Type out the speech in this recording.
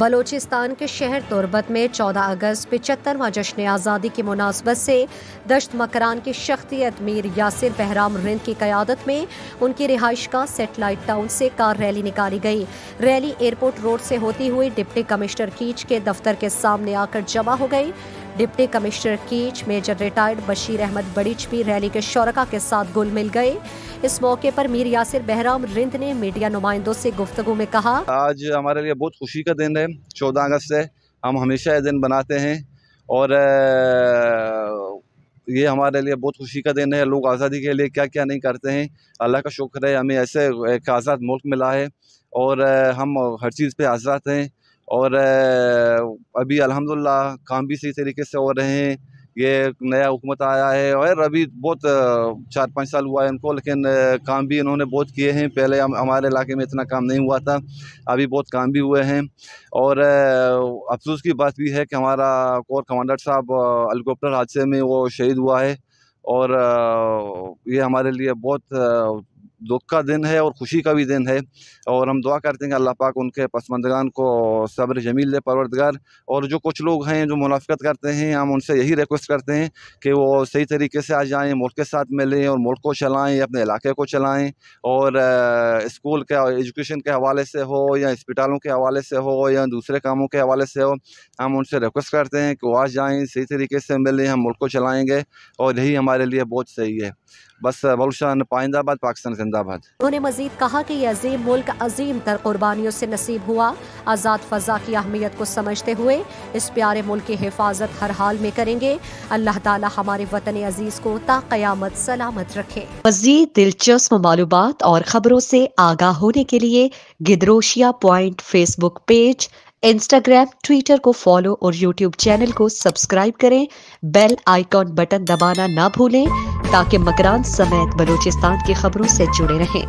बलोचिस्तान के शहर तुर्बत में 14 अगस्त 75वां जश्न आज़ादी की मुनासबत से दश्त मकरान की शख्सियत मीर यासिर बहराम रिंद की क़यादत में उनकी रिहाइश का सेटेलाइट टाउन से कार रैली निकाली गई। रैली एयरपोर्ट रोड से होती हुई डिप्टी कमिश्नर कीच के दफ्तर के सामने आकर जमा हो गई। डिप्टी कमिश्नर कीच मेजर रिटायर्ड बशीर अहमद बड़ीच भी रैली के शौरका के साथ घुल मिल गए। इस मौके पर मीर यासिर बहराम रिंद ने मीडिया नुमाइंदों से गुफ्तगू में कहा, आज हमारे लिए बहुत खुशी का दिन है। 14 अगस्त से हम हमेशा ये दिन बनाते हैं और ये हमारे लिए बहुत खुशी का दिन है। लोग आज़ादी के लिए क्या क्या नहीं करते हैं। अल्लाह का शुक्र है हमें ऐसे एक आज़ाद मुल्क मिला है और हम हर चीज़ पे आज़ाद हैं और अभी अल्हम्दुलिल्लाह काम भी सही तरीके से हो रहे हैं। ये नया हुकूमत आया है और अभी बहुत 4-5 साल हुआ है इनको, लेकिन काम भी इन्होंने बहुत किए हैं। पहले हमारे इलाके में इतना काम नहीं हुआ था, अभी बहुत काम भी हुए हैं। और अफसोस की बात भी है कि हमारा कोर कमांडर साहब हेलीकॉप्टर हादसे में वो शहीद हुआ है और ये हमारे लिए बहुत दुख का दिन है और खुशी का भी दिन है। और हम दुआ करते हैं कि अल्लाह पाक उनके पसमंदगान को सब्र जमील दे परवरदिगार। और जो कुछ लोग हैं जो मुनाफिकत करते हैं, हम उनसे यही रिक्वेस्ट करते हैं कि वो सही तरीके से आ जाएं, मुल्क के साथ मिलें और मुल्क को चलाएं, अपने इलाके को चलाएं। और स्कूल के एजुकेशन के हवाले से हो या अस्पतालों के हवाले से हो या दूसरे कामों के हवाले से हो, हम उनसे रिक्वेस्ट करते हैं कि वो आ जाएँ, सही तरीके से मिलें, हम मुल्क को चलाएँगे और यही हमारे लिए बहुत सही है। बस बलूचिस्तान पाइंदाबाद, पाकिस्तान जिंदाबाद। उन्होंने मजीद कहा कि यह अजीम मुल्क अजीम तर कुर्बानियों से नसीब हुआ। आज़ाद फ़ज़ा की अहमियत को समझते हुए इस प्यारे मुल्क की हिफाजत हर हाल में करेंगे। अल्लाह ताला हमारे वतन अजीज को ता क़यामत सलामत रखे। मज़ीद दिलचस्प मालूमात और खबरों से आगाह होने के लिए Gedrosia point Facebook page, Instagram, Twitter को फॉलो और यूट्यूब चैनल को सब्सक्राइब करें। बेल आइकॉन बटन दबाना ना भूलें ताकि मकरान समेत बलूचिस्तान की खबरों से जुड़े रहें।